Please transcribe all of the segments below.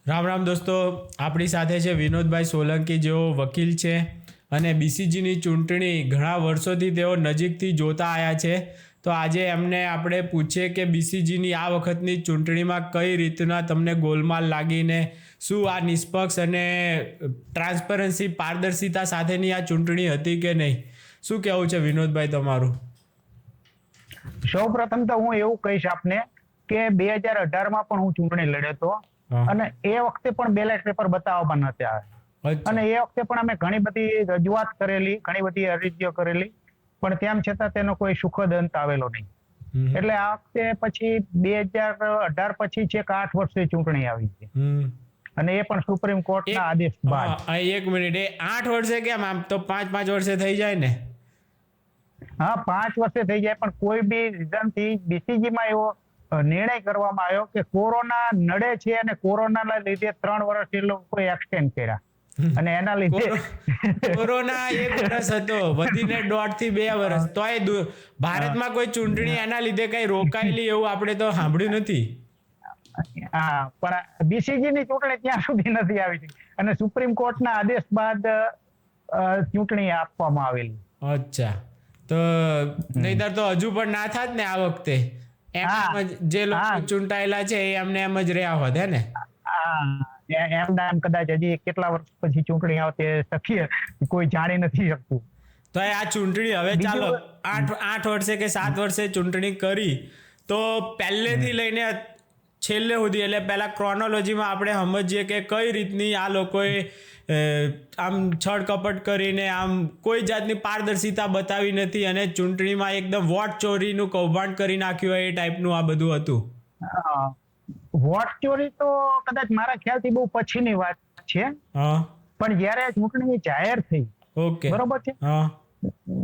રામ રામ દોસ્તો, આપણી સાથે છે વિનોદભાઈ સોલંકી, જેઓ વકીલ છે અને બીસીજીની ચૂંટણી ઘણા વર્ષોથી તેઓ નજીકથી જોતા આવ્યા છે. તો આજે એમને આપણે પૂછીએ કે બીસીજીની આ વખતની ચૂંટણીમાં કઈ રીતના તમને ગોલમાલ લાગીને શું આ નિષ્પક્ષ અને ટ્રાન્સપરન્સી પારદર્શિતા સાથેની આ ચૂંટણી હતી કે નહીં? શું કહેવું છે વિનોદભાઈ તમારું? સૌ પ્રથમ તો હું એવું કહીશ આપને કે 2018માં પણ હું ચૂંટણી લડ્યો હતો અને એ વખતે પણ બેલેટ પેપર બતાવવામાં નહોતા આવ્યા અને એ વખતે પણ અમે ઘણી બધી રજૂઆત કરેલી, ઘણી બધી અરજીઓ કરેલી, પણ તેમ છતાં તેનો કોઈ સુખદ અંત આવેલો નહીં. એટલે આ વખતે પછી 2018 પછી છેક 8 વર્ષની ચૂંટણી આવી છે અને એ પણ સુપ્રીમ કોર્ટના આદેશ બાદ. એક મિનિટ, એ 8 વર્ષે કેમ? આમ તો 5-5 વર્ષે થઈ જાય ને? હા, 5 વર્ષે થઈ જાય, પણ કોઈ બી રીઝનથી બીસીજીમાં એવો નિર્ણય કરવામાં આવ્યો કે કોરોના નડે છે અને કોરોનાના લીધે 3 વર્ષ એ લોકોએ એક્સટેન્ડ કર્યા અને એના લીધે કોરોના 1 વર્ષ હતો, વધીને 1.5 થી 2 વર્ષ. તોય ભારતમાં કોઈ ચૂંટણી એના લીધે કઈ રોકાયેલી એવું આપણે તો સાંભળ્યું નથી. હા, પણ બીસીજીની ચૂંટણી ત્યાં સુધી નથી આવી અને સુપ્રીમ કોર્ટના આદેશ બાદ ચૂંટણી આપવામાં આવેલી. અચ્છા, તો નહીતર તો હજુ પણ ના થાત ને આ વખતે? જે લોકો ચૂંટાયેલા છે એ એમને એમ જ રહ્યા હોત, હે ને? એમ કદાચ હજી કેટલા વર્ષ પછી ચૂંટણી આવતી શક્ય કોઈ જાણી નથી શકતું. તો આ ચૂંટણી હવે ચાલો 8 વર્ષે કે 7 વર્ષે ચૂંટણી કરી, તો પહેલેથી લઈને છેલ્લે સુધી, એટલે પહેલા ક્રોનોલોજીમાં આપણે સમજીએ કે કઈ રીતની આ લોકોએ આમ છળકપટ કરીને આમ કોઈ જાતની પારદર્શિતા બતાવી નથી અને ચૂંટણીમાં એકદમ વોટ ચોરીનું કૌભાંડ કરી નાખ્યું હોય એ ટાઈપનું આ બધું હતું. વોટ ચોરી તો કદાચ મારા ખ્યાલથી બહુ પછીની વાત છે, પણ જયારે ચૂંટણી જાહેર થઈ, બરોબર છે,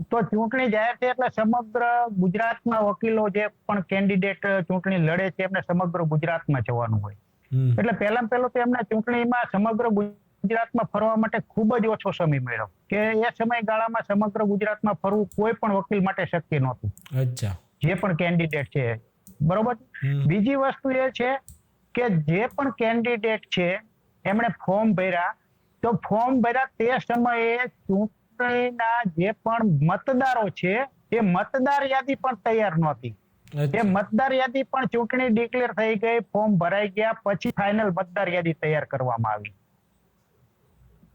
તો ચૂંટણી જાહેર થઈ એટલે સમગ્ર ગુજરાતના વકીલો જે પણ કેન્ડિડેટ ચૂંટણી લડે છે એમને સમગ્ર ગુજરાતમાં જવાનું હોય. એટલે પહેલા તો એમને ચૂંટણીમાં સમગ્ર ગુજરાતમાં ફરવા માટે ખૂબ જ ઓછો સમય મળ્યો કે એ સમયગાળામાં સમગ્ર ગુજરાતમાં ફરવું કોઈ પણ વકીલ માટે શક્ય નહોતું. અચ્છા, જે પણ કેન્ડિડેટ છે, બરોબર. બીજી વસ્તુ એ છે કે જે પણ કેન્ડિડેટ છે એમણે ફોર્મ ભર્યા, તો ફોર્મ ભર્યા તે સમયે ચૂંટણીના જે પણ મતદારો છે એ મતદાર યાદી પણ તૈયાર નહોતી. એ મતદાર યાદી પણ ચૂંટણી ડિક્લેર થઈ ગઈ, ફોર્મ ભરાઈ ગયા પછી ફાઇનલ મતદાર યાદી તૈયાર કરવામાં આવી.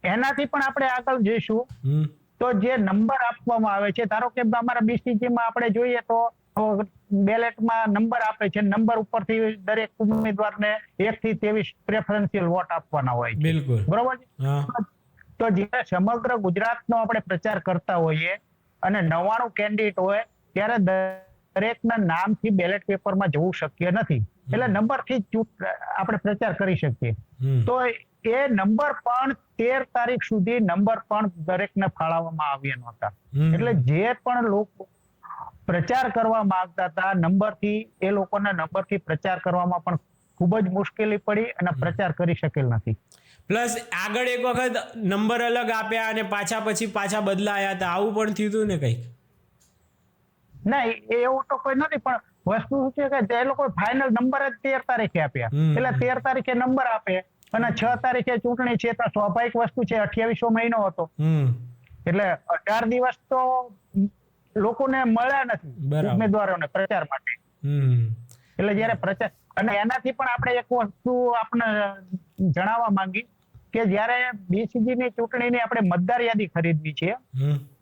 એનાથી પણ આપણે આગળ જઈશું તો જે નંબર આપવામાં આવે છે, ધારો કે અમારા બીસીજીમાં આપણે જોઈએ તો બેલેટમાં નંબર આપે છે, નંબર ઉપરથી દરેક ઉમેદવારને 1 થી 23 પ્રેફરન્શિયલ વોટ આપવાના હોય છે. બિલકુલ, બરોબર. તો જ્યારે સમગ્ર ગુજરાતનો આપણે પ્રચાર કરતા હોઈએ અને 99 કેન્ડિડેટ હોય ત્યારે દરેકના નામથી બેલેટ પેપરમાં જવું શક્ય નથી, એટલે નંબરથી જ આપણે પ્રચાર કરી શકીએ. તો એ નંબર પણ 13 તારીખ સુધી નંબર પણ દરેકને ફાળવવામાં આવ્યા નહોતા. એટલે જે પણ લોકો પ્રચાર કરવા માંગતા હતા નંબરથી, એ લોકોના નંબરથી પ્રચાર કરવામાં પણ ખૂબ જ મુશ્કેલી પડી અને પ્રચાર કરી શકેલ નથી. પ્લસ આગળ એક વખત નંબર અલગ આપ્યા અને પાછા બદલાયા હતા, આવું પણ થયું હતું ને કંઈક? ના, એવું તો કોઈ નથી, પણ વસ્તુ શું છે કે એ લોકો ફાઇનલ નંબર જ 13 તારીખે આપ્યા. એટલે 13 તારીખે નંબર આપે અને 6 તારીખે ચૂંટણી છે, તો સ્વાભાવિક વસ્તુ છે 28મો મહિનો હતો, એટલે 18 દિવસ તો લોકોને મળ્યા નથી ઉમેદવારોને પ્રચાર માટે. એટલે જયારે પ્રચાર, અને એનાથી પણ આપણે એક વસ્તુ આપણે જણાવવા માંગી કે જયારે બીસીજીની ચૂંટણીની આપણે મતદાર યાદી ખરીદવી છે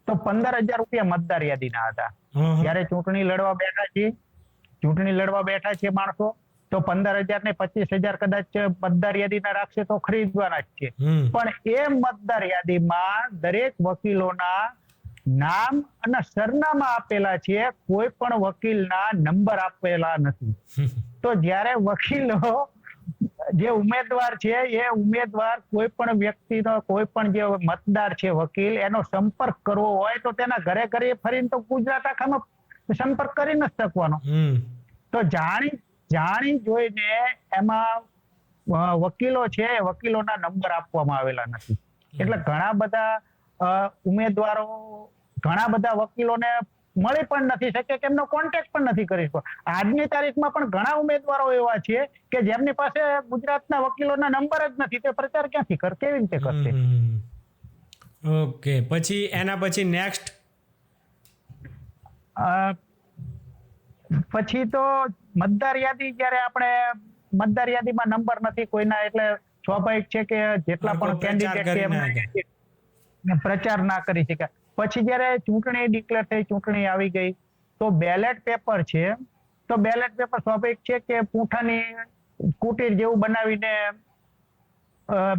તો 15,000 રૂપિયા મતદાર યાદીના હતા. જયારે ચૂંટણી લડવા બેઠા છે માણસો, તો 15,000 ને 25,000 કદાચ મતદાર યાદીના રાખશે તો ખરીદવાના જ છે. પણ એ મતદાર યાદીમાં દરેક વકીલોના નામ અને સરનામા આપેલા છે, કોઈ પણ વકીલના નંબર આપેલા નથી. તો જ્યારે વકીલો, જે ઉમેદવાર છે, એ ઉમેદવાર કોઈ પણ વ્યક્તિનો, કોઈ પણ જે મતદાર છે વકીલ, એનો સંપર્ક કરવો હોય તો તેના ઘરે ફરીને તો ગુજરાત આખામાં સંપર્ક કરી ન શકવાનો. તો જાણી જોઈને એમાં વકીલો છે, વકીલોના નંબર આપવામાં આવેલા નથી. એટલે ઘણા બધા ઉમેદવારો, ઘણા બધા વકીલોને મળી પણ નથી શકે કે એમનો કોન્ટેક્ટ પણ નથી કરી શકો. આજની તારીખમાં પણ ઘણા ઉમેદવારો એવા છે કે જેમની પાસે ગુજરાતના વકીલોના નંબર જ નથી, તે પ્રચાર ક્યાંથી કરે, કેવી રીતે કરશે? ઓકે, પછી એના પછી નેક્સ્ટ પછી તો મતદાર યાદી, જ્યારે આપણે મતદાર યાદીમાં નંબર નથી કોઈના, એટલે સ્વાભાવિક છે કે જેટલા પણ કેન્ડિડેટ છે એમને પ્રચાર ના કરી શક્યા. પછી જ્યારે ચૂંટણી ડિક્લેર થઈ, ચૂંટણી આવી ગઈ, તો બેલેટ પેપર છે, તો બેલેટ પેપર સ્વાભાવિક છે કે પૂંઠાની કુટીર જેવું બનાવીને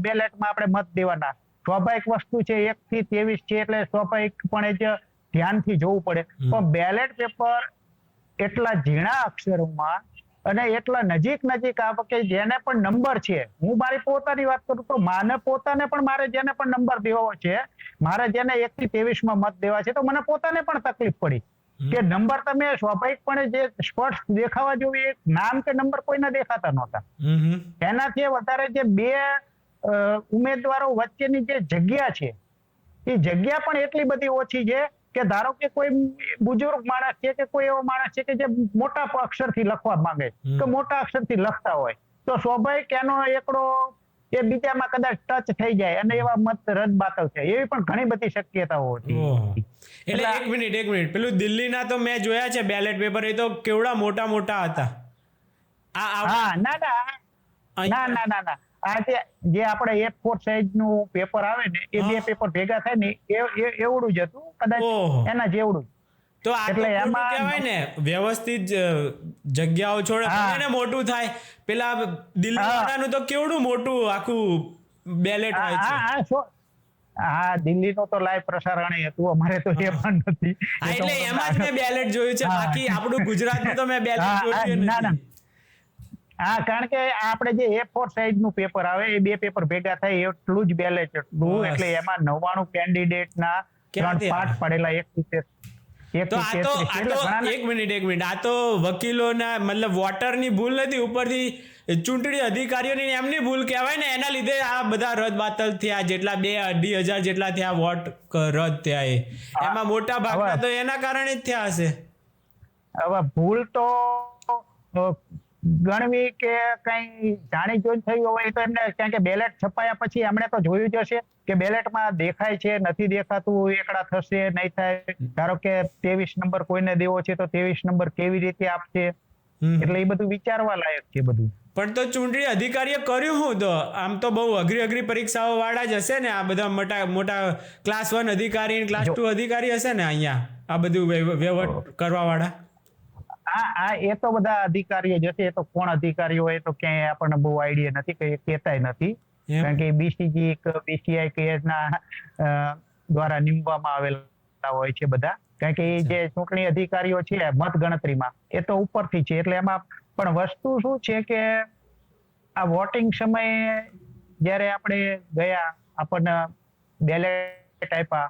બેલેટમાં આપણે મત દેવાના. સ્વાભાવિક વસ્તુ છે, 1 થી 23 છે એટલે સ્વાભાવિકપણે જ ધ્યાનથી જોવું પડે. પણ બેલેટ પેપર એટલા ઝીણા અક્ષરોમાં અને એટલા નજીક આવે કે જેને પણ નંબર છે, હું મારી પોતાની વાત કરું તો માને પોતાને પણ, મારે જેને પણ નંબર દેવો છે, મારે જેને 1 થી 23 માં મત દેવા છે, તો મને પોતાને પણ તકલીફ પડી કે નંબર તમે સ્વાભાવિકપણે જે સ્પષ્ટ દેખાવા જોઈએ, નામ કે નંબર કોઈને દેખાતા નહોતા. એનાથી વધારે જે બે ઉમેદવારો વચ્ચેની જે જગ્યા છે, એ જગ્યા પણ એટલી બધી ઓછી છે કે ધારો કે કોઈ બુજુર્ગ માણસ છે કે કોઈ એવો માણસ છે કે જે મોટા અક્ષરથી લખવા માંગે, તો મોટા અક્ષરથી લખતા હોય તો સ્વાભાવિક એનો એકડો એ બીજામાં કદાચ ટચ થઈ જાય અને એવા મત રદ બાતલ થાય, એવી પણ ઘણી બધી શક્યતાઓ હતી. એટલે એક મિનિટ, પેલું દિલ્હીના તો મેં જોયા છે બેલેટ પેપર, એ તો કેવડા મોટા હતા. હા, ના, આ જે આપણે A4 સાઈઝ નું પેપર આવે ને, એ બે પેપર ભેગા થાય ને એવડું જ હતું, કદાચ એના જેવડું. તો એટલે એમાં કહેવાય ને વ્યવસ્થિત જગ્યાઓ છોડે એને મોટું થાય. પેલા દિલ્હી વાળાનું તો કેવડું મોટું આખું બેલેટ હોય છે. હા, દિલ્હીનું તો લાઈવ પ્રસારણ હતું, અમારે તો એ પણ નથી. એટલે એમાં જ મેં બેલેટ જોયું છે, બાકી આપણું ગુજરાતનું તો મેં બેલેટ જોયું નથી. હા, કારણ કે આપણે જે A4 સાઈઝ નું પેપર આવે, એ બે પેપર ભેગા થાય એટલું જ બેલેટ હતું, એટલે એમાં 99 કેન્ડિડેટ ના 3 પાર્ટ પડેલા. એક મિનિટ, આ તો વકીલોના મતલબ વોટરની ભૂલ નથી, ઉપરથી ચૂંટણી અધિકારીઓની એમની ભૂલ કહેવાય ને, એના લીધે આ બધા રદ બાતલ થયા. જેટલા 2-2.5 જેટલા થયા વોટ રદ થયા, એમાં મોટા ભાગના તો એના કારણે જ થયા હશે. હવે ભૂલ તો ગણવી કે કઈ જાણી જોઈને થયું હોય તો એમને, કારણ કે બેલેટ છપાયા પછી એમણે તો જોયું જ હશે કે બેલેટમાં દેખાય છે, નથી દેખાતું, એકડા થશે નહીં થાય. ધારો કે 23 નંબર કોઈને દેવો છે તો 23 નંબર કેવી રીતે આપશે, એટલે એ બધું વિચારવા લાયક છે બધું. પણ તો ચૂંટણી અધિકારીએ કર્યું હું તો, આમ તો બહુ અઘરી પરીક્ષાઓ વાળા જ હશે ને આ બધા મોટા ક્લાસ 1 અધિકારી, ક્લાસ 2 અધિકારી હશે ને અહીંયા આ બધું વહીવટ કરવા વાળા. હા, એ તો બધા અધિકારીઓ જ હશે. એ તો કોણ અધિકારીઓ હોય તો ક્યાંય આપણને બહુ આઈડિયા નથી, કે કહેતાય નથી, કારણ કે BCI કે દ્વારા નીમવામાં આવેલા હોય છે બધા. કારણ કે એ જે ચૂંટણી અધિકારીઓ છે મત ગણતરીમાં, એ તો ઉપરથી છે. એટલે એમાં પણ વસ્તુ શું છે કે આ વોટિંગ સમયે જયારે આપણે ગયા, આપણને બેલેટ આપ્યા,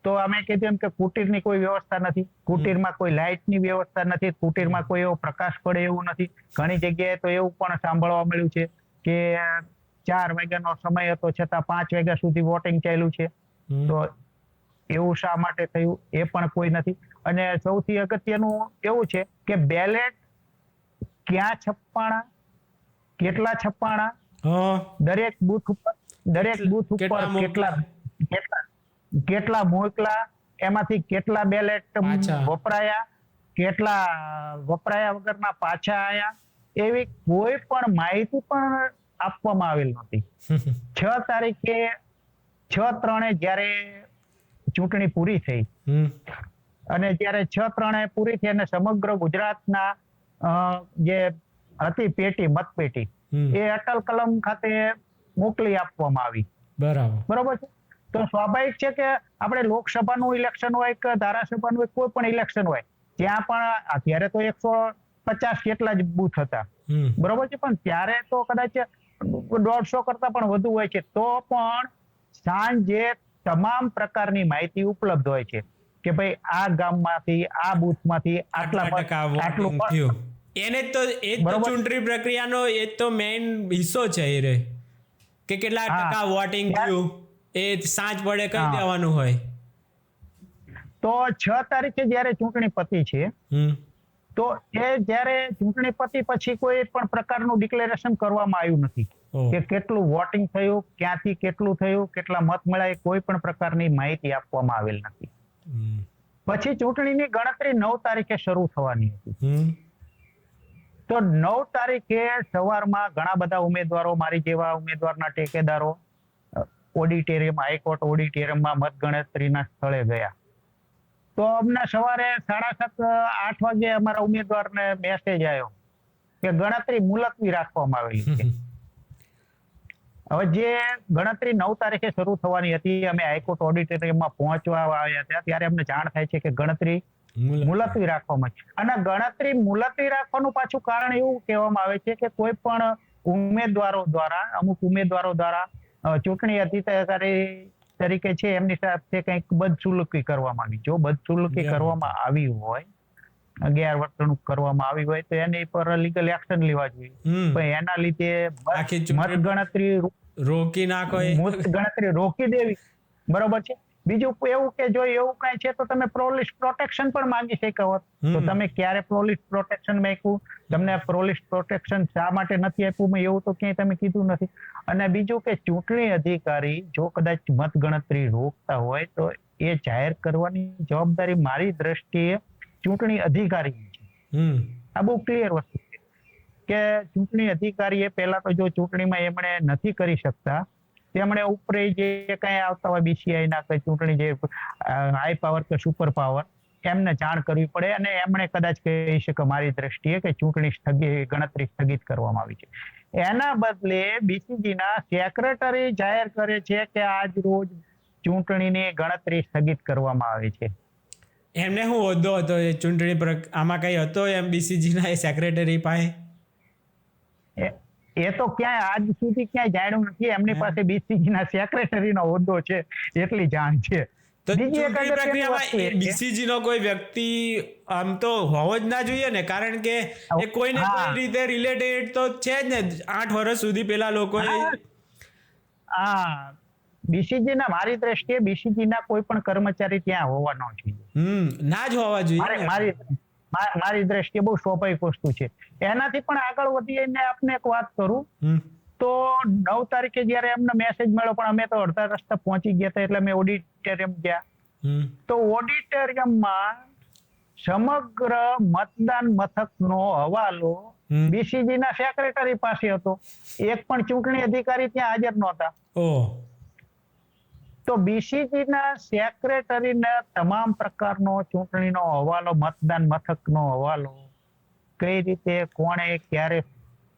તો અમે કીધું એમ કે કુટીરની કોઈ વ્યવસ્થા નથી, કુટીરમાં કોઈ લાઇટની વ્યવસ્થા નથી, કુટીરમાં કોઈ એવો પ્રકાશ પડે એવું નથી. ઘણી જગ્યાએ તો એવું પણ સાંભળવા મળ્યું છે કે 4 વાગ્યાનો સમય હતો છતાં 5 વાગ્યા સુધી વોટિંગ ચાલ્યું છે. તો એવું શા માટે થયું એ પણ કોઈ નથી. અને સૌથી અગત્યનું એવું છે કે બેલેટ ક્યાં છપાણા, કેટલા છપાણા, દરેક બૂથ ઉપર કેટલા મોકલા, એમાંથી કેટલા બેલેટ વપરાયા, કેટલા વપરાયા વગરના પાછા આયા, એવી કોઈ પણ માહિતી પણ આપવામાં આવેલ નથી. 6 તારીખે 6/3 જયારે ચૂંટણી પૂરી થઈ અને જયારે 6/3 પૂરી થઈ અને સમગ્ર ગુજરાતના જે હતી પેટી, મતપેટી, એ અટલ કલમ ખાતે મોકલી આપવામાં આવી. બરાબર છે. તો સ્વાભાવિક છે કે આપણે લોકસભાનું ઇલેક્શન હોય કે ધારાસભાનું હોય, કોઈ પણ ઇલેક્શન હોય, ત્યાં પણ અત્યારે તો 150 જેટલા જ બૂથ હતા, બરોબર છે, પણ ત્યારે તો કદાચ 150 કરતા પણ વધુ હોય છે. તો પણ સાંજે તમામ પ્રકારની માહિતી ઉપલબ્ધ હોય છે કે ભાઈ આ ગામમાંથી, આ બૂથમાંથી આટલું એને તો એ ચૂંટણી પ્રક્રિયાનો એ તો મેઇન હિસ્સો છે એ રે, કે કેટલા ટકા વોટિંગ થયું એ સાંજ પડે કહી દેવાનું હોય. તો 6 તારીખે જ્યારે ચૂંટણી પતી છે તો એ જ્યારે ચૂંટણી પતી પછી કોઈ પણ પ્રકારનું ડિક્લેરેશન કરવામાં આવ્યું નથી કે કેટલું વોટિંગ થયું, ક્યાંથી કેટલું થયું, કેટલા મત મળ્યા, કોઈ પણ પ્રકારની માહિતી આપવામાં આવેલ નથી. પછી ચૂંટણીની ગણતરી 9 તારીખે શરૂ થવાની હતી. તો 9 તારીખે સવારમાં ઘણા બધા ઉમેદવારો, મારી જેવા ઉમેદવારના ટેકેદારો ઓડિટોરિયમ, હાઈકોર્ટ ઓડિટોરિયમમાં મતગણતરીના સ્થળે ગયા. તો અમને સવારે 7:30-8 વાગે અમારા ઉમેદવારને મેસેજ આવ્યો કે ગણતરી મુલતવી રાખવામાં આવેલી છે. હવે જે ગણતરી 9 તારીખે શરૂ થવાની હતી, અમે હાઈકોર્ટ ઓડિટોરિયમમાં પહોંચવા આવ્યા હતા ત્યારે અમને જાણ થાય છે કે ગણતરી મુલતવી રાખવામાં છે. અને ગણતરી મુલતવી રાખવાનું પાછું કારણ એવું કહેવામાં આવે છે કે કોઈ પણ ઉમેદવારો દ્વારા, અમુક ઉમેદવારો દ્વારા ચૂંટણી અધિકારી તરીકે છે એમની સાથે કંઈક બદસુલકી કરવામાં આવી. જો બદસુલકી કરવામાં આવી હોય, ગેરવર્તણૂક કરવામાં આવી હોય તો એની પર લીગલ એક્શન લેવા જોઈએ. પણ એના લીધે મતગણતરી રોકી નાખો, ગણતરી રોકી દેવી બરોબર છે. બીજું એવું કે જો એવું કઈ છે તો તમે પોલીસ પ્રોટેક્શન પણ માંગી શકો હોત. તો તમે ક્યારે પોલીસ પ્રોટેક્શન માંગ્યું? તમને પોલીસ પ્રોટેક્શન શા માટે નથી આપ્યું એવું તો ક્યાંય તમે કીધું નથી. અને બીજું કે ચૂંટણી અધિકારી જો કદાચ મતગણતરી રોકતા હોય તો એ જાહેર કરવાની જવાબદારી મારી દ્રષ્ટિએ ચૂંટણી અધિકારી છે. આ બહુ ક્લિયર વસ્તુ છે કે ચૂંટણી અધિકારીએ પહેલા તો જો ચૂંટણીમાં એમણે નથી કરી શકતા, તેમણે ઉપર જે કઈ આવતા હોય BCI ના કઈ ચૂંટણી જે હાઈ પાવર કે સુપર પાવર, એમને જાણ કરવી પડે અને એમણે કદાચ કહી શકે મારી દ્રષ્ટિએ કે ચૂંટણી ગણતરી સ્થગિત કરવામાં આવી છે. એના બદલે BCG ના સેક્રેટરી જાહેર કરે છે કે આજ રોજ ચૂંટણીની ગણતરી સ્થગિત કરવામાં આવે છે. એમને શું હોદ્દો હતો એ ચૂંટણી આમાં કઈ હતો એમ BCG ના એ સેક્રેટરી પાસે? એ તો ક્યાંય આજ સુધી ક્યાંય જાણ્યું નથી. એમની પાસે BCG ના સેક્રેટરી નો હોદ્દો છે એટલી જાણ છે. તો ચૂંટણી પ્રક્રિયામાં BCG નો કોઈ વ્યક્તિ આમ તો હોવો જ ના જોઈએ ને, કારણ કે એ કોઈને કોઈ રીતે રિલેટેડ તો છે જ ને. 8 વર્ષ સુધી પેલા લોકોએ BCG ના, મારી દ્રષ્ટિએ BCG ના કોઈ પણ કર્મચારી ત્યાં હોવા ન જોઈએ. ના જ હોવા જોઈએ. મારી દ્રષ્ટિએ બહુ સ્વાભાવિક વસ્તુ છે. એનાથી પણ આગળ વધીને આપને એક વાત કરું તો 9 તારીખે જયારે એમને મેસેજ મળ્યો, પણ અમે તો અડધા રસ્તા પહોંચી ગયા હતા એટલે અમે ઓડિટોરિયમ ગયા. તો ઓડિટોરિયમમાં સમગ્ર મતદાન મથકનો હવાલો BCG ના સેક્રેટરી પાસે હતો. એક પણ ચૂંટણી અધિકારી ત્યાં હાજર નહોતા. તો BCG ના સેક્રેટરીને તમામ પ્રકારનો ચૂંટણીનો હવાલો, મતદાન મથકનો હવાલો કઈ રીતે, કોણે, ક્યારે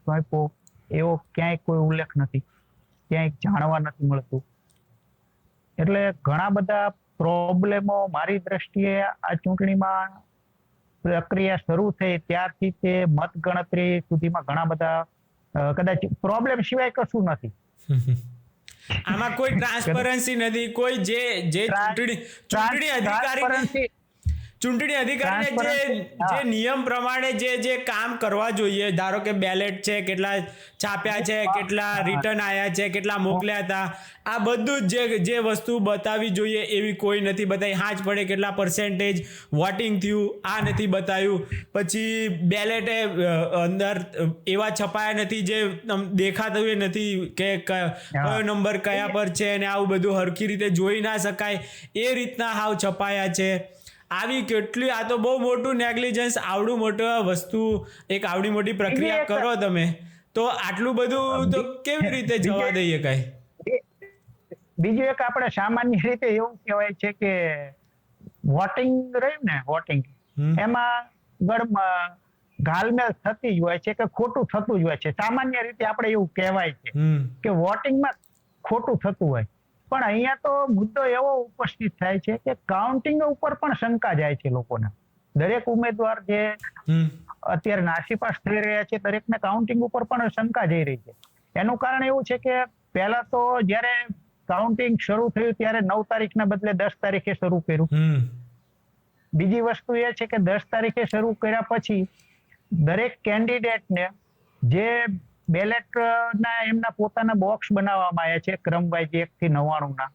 સોંપ્યો એવો ક્યાંય કોઈ ઉલ્લેખ નથી, ક્યાંય જાણવા નથી મળતું. એટલે ઘણા બધા પ્રોબ્લેમો મારી દ્રષ્ટિએ આ ચૂંટણીમાં પ્રક્રિયા શરૂ થઈ ત્યારથી તે મતગણતરી સુધીમાં ઘણા બધા કદાચ પ્રોબ્લેમ સિવાય કશું નથી. આમાં કોઈ ટ્રાન્સપરન્સી નથી. કોઈ જે ચૂંટણી અધિકારીને જે નિયમ પ્રમાણે જે કામ કરવા જોઈએ, ધારો કે બેલેટ છે, કેટલા છાપ્યા છે, કેટલા રિટર્ન આવ્યા છે, કેટલા મોકલ્યા હતા, આ બધું જે વસ્તુ બતાવી જોઈએ એવી કોઈ નથી બતાવી. હાજ પડે કેટલા પર્સેન્ટેજ વોટિંગ થયું આ નથી બતાવ્યું. પછી બેલેટે અંદર એવા છપાયા નથી જે દેખાતું નથી કે કયો નંબર કયા પર છે, અને આવું બધું હરખી રીતે જોઈ ના શકાય એ રીતના હાવ છપાયા છે. આવી કેટલી, આ તો બહુ મોટું નેગ્લિજન્સ. આવડું મોટું વસ્તુ, એક આવડી મોટી પ્રક્રિયા કરો તમે, તો આટલું બધું તો કેવી રીતે જવા દઈએ કાંઈ? બીજું એક આપણે સામાન્ય રીતે એવું કહેવાય છે કે વોટિંગ રહ્યું ને, વોટિંગ એમાં ઘાલમેલ થતી જ હોય છે કે ખોટું થતું જ હોય છે. સામાન્ય રીતે આપણે એવું કહેવાય છે કે વોટિંગમાં ખોટું થતું હોય. પણ અહીંયા તો મુદ્દો એવો ઉપસ્થિત થાય છે કે કાઉન્ટિંગ ઉપર પણ શંકા જાય છે લોકોને. દરેક ઉમેદવાર જે અત્યારે નાસીપાસ થઈ રહ્યા છે દરેકને કાઉન્ટિંગ ઉપર પણ શંકા જઈ રહી છે. એનું કારણ એવું છે કે પહેલા તો જયારે કાઉન્ટિંગ શરૂ થયું ત્યારે 9 તારીખના બદલે 10 તારીખે શરૂ કર્યું. બીજી વસ્તુ એ છે કે 10 તારીખે શરૂ કર્યા પછી દરેક કેન્ડિડેટને જે બેલેટ ના એમના પોતાના બોક્સ બનાવવામાં આવ્યા છે ક્રમવાઇઝ 1 થી 99 ના,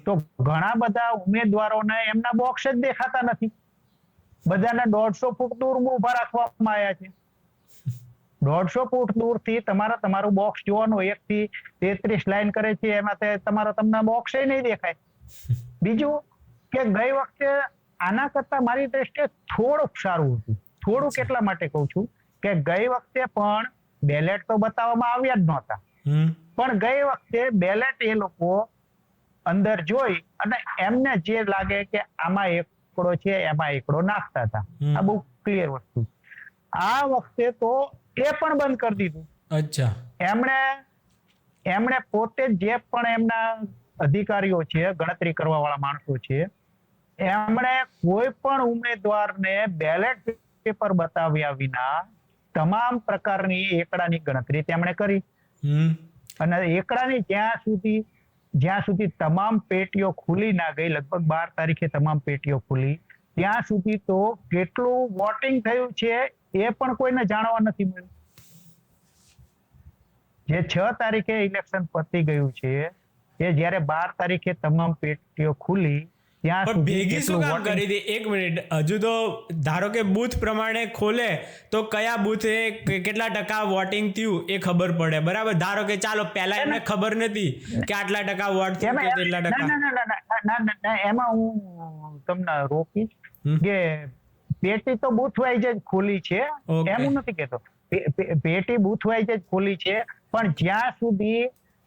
તો ઘણા બધા ઉમેદવારોને એમના બોક્સ જ દેખાતા નથી. બધાને 150 ફૂટ દૂર ઉભા રાખવામાં આવ્યા છે. 150 ફૂટ દૂરથી તમારું બોક્સ જોવાનું, 1 થી 33 લાઈન કરે છે એમાં તમને બોક્સ નહીં દેખાય. બીજું કે ગઈ વખતે આના કરતા મારી દ્રષ્ટિએ થોડુંક સારું હતું. થોડુંક એટલા માટે કહું છું કે ગઈ વખતે પણ બેલેટ તો બતાવવામાં આવ્યા જ નહોતા, પણ ગઈ વખતે બેલેટ એ લોકો અંદર જોઈ અને એમને જે લાગે કે આમાં એકડો છે એમાં એકડો નાખતા હતા. આ બહુ ક્લિયર વસ્તુ. આ વખતે તો એ પણ બંધ કરી દીધું. અચ્છા. એમણે પોતે જે પણ એમના અધિકારીઓ છે, ગણતરી કરવા વાળા માણસો છે, એમણે કોઈ પણ ઉમેદવારને બેલેટ પેપર બતાવ્યા વિના તમામ પ્રકારની એકડાની ગણતરી તેમણે કરી. અને એકડાની જ્યાં સુધી તમામ પેટીઓ ખુલી ના ગઈ, લગભગ 12 તારીખે તમામ પેટીઓ ખુલી, ત્યાં સુધી તો કેટલું વોટિંગ થયું છે એ પણ કોઈને જાણવા નથી મળ્યું. જે 6 તારીખે ઇલેક્શન પતી ગયું છે, એ જ્યારે 12 તારીખે તમામ પેટીઓ ખુલી ત્યાં પણ ભેગી શું કામ કરી દે? 1 મિનિટ, હજુ તો ધારો કે બૂથ પ્રમાણે ખોલે તો કયા બૂથે કેટલા ટકા વોટિંગ થયું એ ખબર પડે, બરાબર? ધારો કે ચાલો પહેલા એમને ખબર નથી કે આટલા ટકા વોટ થયું કે કેટલા ટકા. એમાં હું તમને રોકીશ કે પેટી તો બૂથ વાઇઝ જ ખોલી છે, એમ હું નથી કહેતો. પેટી બૂથ વાઇઝ જ ખોલી છે, પણ જ્યાં સુધી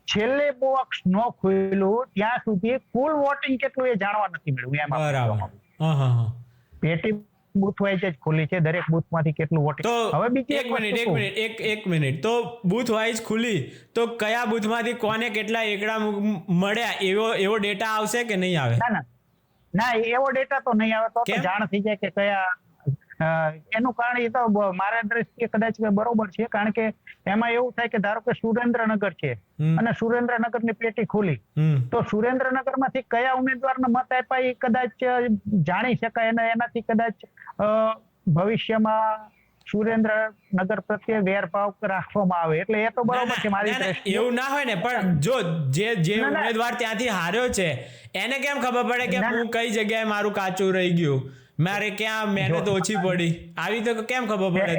છેલ્લે બોક્સ ન ખોલ્યું ત્યાં સુધી કુલ વોટિંગ કેટલું એ જાણવા નથી મળ્યું. બરાબર. પેટી બૂથ વાઇઝ જ ખોલી છે, દરેક બૂથમાંથી કેટલું વોટિંગ. હવે બીજી એક મિનિટ, તો બૂથ વાઇઝ ખુલી તો કયા બૂથમાંથી કોને કેટલા એકડા મળ્યા એવો ડેટા આવશે કે નહીં આવે? ના, એવો ડેટા તો નહીં આવે. તો જાણ થઈ જાય કે કયા. એનું કારણ એ તો મારા દ્રષ્ટિએ કદાચ બરોબર છે, કારણ કે એમાં એવું થાય કે ધારો કે સુરેન્દ્રનગર છે અને સુરેન્દ્રનગરની પેટી ખુલી, તો સુરેન્દ્રનગર માંથી કયા ઉમેદવારને મત આપ્યા એ કદાચ જાણી શકાય અને એનાથી કદાચ ભવિષ્યમાં સુરેન્દ્રનગર પ્રત્યે વેરભાવ રાખવામાં આવે. એટલે એ તો બરોબર છે મારી દ્રષ્ટિએ. એવું ના હોય ને, પણ જો જે ઉમેદવાર ત્યાંથી હાર્યો છે એને કેમ ખબર પડે કે હું કઈ જગ્યાએ મારું કાચું રહી ગયું, મારે ક્યાં મહેનત ઓછી પડી? આવી તો કેમ ખબર પડે?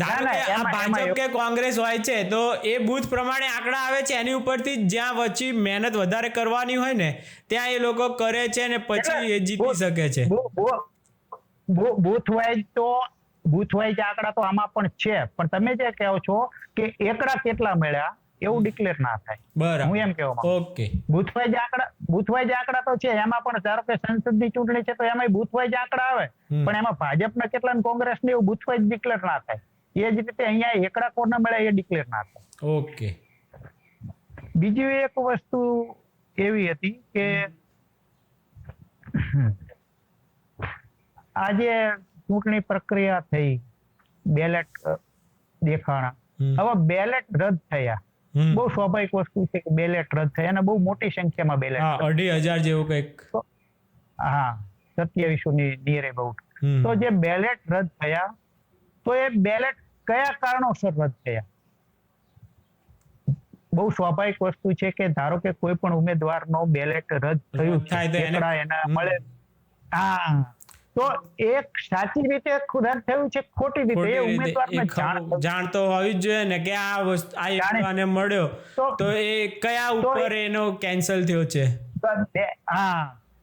ધારો કે આ ભાજપ કે કોંગ્રેસ હોય છે તો એ બૂથ પ્રમાણે આંકડા આવે છે, એની ઉપરથી જ્યાં વચ્ચે મહેનત વધારે કરવાની હોય ને ત્યાં એ લોકો કરે છે ને પછી એ જીતી શકે છે. બૂથ વાઇઝ આંકડા તો આમાં પણ છે, પણ તમે જે કહો છો કે એકડા કેટલા મળ્યા એવું ડિક્લેર ના થાય. બરાબર, હું એમ કહેવા માંગુ. ઓકે. બૂથ વાઇઝ આંકડા તો છે, એમાં પણ ધારો કે સંસદની ચૂંટણી છે તો એમાં બૂથ વાઇઝ આંકડા આવે, પણ એમાં ભાજપના કેટલા કોંગ્રેસને એવું બૂથ વાઇઝ ડિક્લેર ના થાય. એ જ રીતે અહીંયા એકડા કોને મળે એ ડિક્લેર ના થાય. ઓકે. બીજી એક વસ્તુ એવી હતી કે આજે ચૂંટણી પ્રક્રિયા થઈ, બેલેટ દેખાણા, હવે બેલેટ રદ થયા. બહુ સ્વાભાવિક વસ્તુ છે કે બેલેટ રદ થયા અને બહુ મોટી સંખ્યામાં બેલેટ, 2,500 જેવું કંઈક. હા, 2700 ની નિયર અબાઉટ. તો જે બેલેટ રદ થયા, તો એ બેલેટ કયા કારણોસર રદ થયા? બહુ સ્વાભાવિક વસ્તુ છે કે ધારો કે કોઈ પણ ઉમેદવારનો બેલેટ રદ થયું છે, એના મળે, હા, તો એક સાચી રીતે રદ થયું છે, ખોટી રીતે એ ઉમેદવારને જાણ તો હોવી જ જોઈએ ને કે આ વસ્તુ આ એકડાને મળ્યો તો એ કયા ઉપર એનો કેન્સલ થયો છે. હા,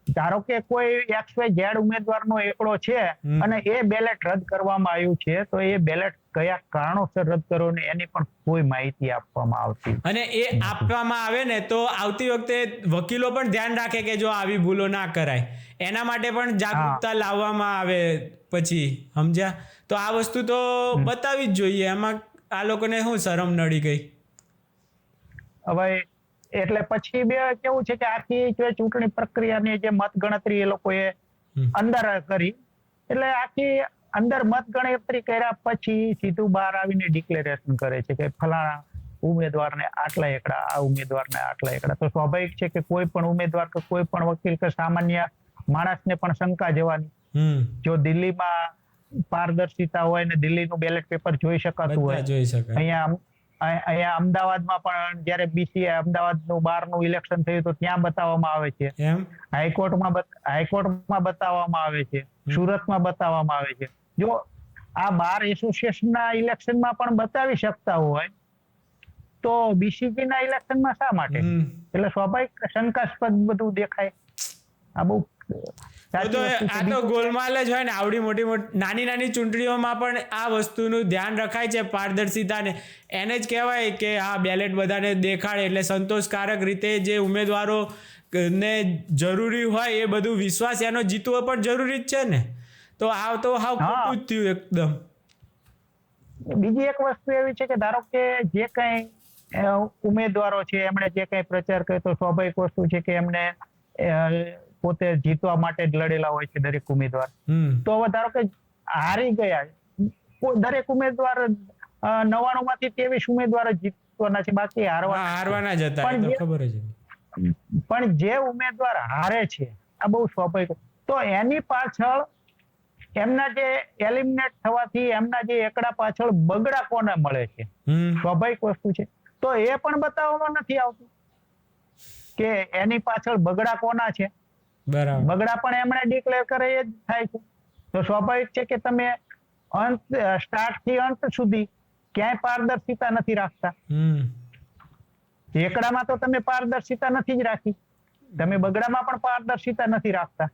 ધારો કે કોઈ XYZ ઉમેદવારનો એકડો છે અને એ બેલેટ રદ કરવામાં આવ્યું છે, તો એ બેલેટ કયા કારણોસર રદ કર્યો ને એની પણ કોઈ માહિતી આપવામાં આવતી. અને એ આપવામાં આવે ને તો આવતી વખતે વકીલો પણ ધ્યાન રાખે કે જો આવી ભૂલો ના કરાય, એના માટે પણ જાગૃતતા લાવવામાં આવે પછી, સમજ્યા? તો આ વસ્તુ તો બતાવી જ જોઈએ. એમાં આ લોકોને શું શરમ નડી ગઈ? હવે એટલે પછી કેવું છે કે આખી ચૂંટણી પ્રક્રિયાની જે મત ગણતરી એ લોકોએ અંદર કરી, એટલે આખી અંદર મત ગણતરી કર્યા પછી સીધું બહાર આવીને ડિક્લેરેશન કરે છે કે ફલાણા ઉમેદવારને આટલા એકડા, આ ઉમેદવારને આટલા એકડા. તો સ્વાભાવિક છે કે કોઈ પણ ઉમેદવાર કે કોઈ પણ વકીલ કે સામાન્ય માણસને પણ શંકા જવાની. જો દિલ્હીમાં પારદર્શિતા હોય ને દિલ્હીનું બેલેટ પેપર જોઈ શકાતું હોય, અહીંયા અમદાવાદમાં પણ જયારે બીસીએ અમદાવાદનું 12નું ઇલેક્શન થયું તો ત્યાં બતાવવામાં આવે છે, એમ હાઈકોર્ટમાં બતાવવામાં આવે છે, સુરતમાં બતાવવામાં આવે છે. જો આ બાર એસોસિએશનના ઇલેક્શનમાં પણ બતાવી શકતા હોય તો બીસીજીના ઇલેક્શનમાં શા માટે? એટલે સ્વાભાવિક શંકાસ્પદ બધું દેખાય. આ બહુ આ તો ગોલમાલ જ હોય ને. આવડી મોટી નાની ચૂંટણીઓમાં પણ આ વસ્તુનું ધ્યાન રખાય છે, પારદર્શિતાને. એને જ કહેવાય કે આ બેલેટ બધાને દેખાડે એટલે સંતોષકારક રીતે જે ઉમેદવારો ને જરૂરી હોય એ બધું વિશ્વાસ એનો જીતવો પણ જરૂરી જ છે ને. તો આ તો હાવ ખોટું જ થયું એકદમ. બીજી એક વસ્તુ એવી છે કે ધારો કે જે કઈ ઉમેદવારો છે એમણે જે કઈ પ્રચાર કર્યો તો સ્વાભાવિક વસ્તુ છે કે એમને પોતે જીતવા માટે જ લડેલા હોય છે દરેક ઉમેદવાર. તો હવે ધારો કે હારી ગયા, દરેક ઉમેદવાર 99 માંથી 23 ઉમેદવાર જીતવાના છે, બાકી હારવાના જ હતા, એ તો ખબર જ. પણ જે ઉમેદવાર હારે છે આ બહુ સ્વાભાવિક, તો એની પાછળ એમના જે એલિમિનેટ થવાથી એમના જે એકડા પાછળ બગડા કોને મળે છે, સ્વાભાવિક વસ્તુ છે. તો એ પણ બતાવવામાં નથી આવતું કે એની પાછળ બગડા કોના છે. બગડા પણ એમણે ડિક્લેર કરે એ જ થાય છે. તો સ્વાભાવિક છે કે તમે સ્ટાર્ટ થી અંત સુધી ક્યાંય પારદર્શિતા નથી રાખતા. એકડામાં તો તમે પારદર્શિતા નથી જ રાખી, તમે બગડામાં પણ પારદર્શિતા નથી રાખતા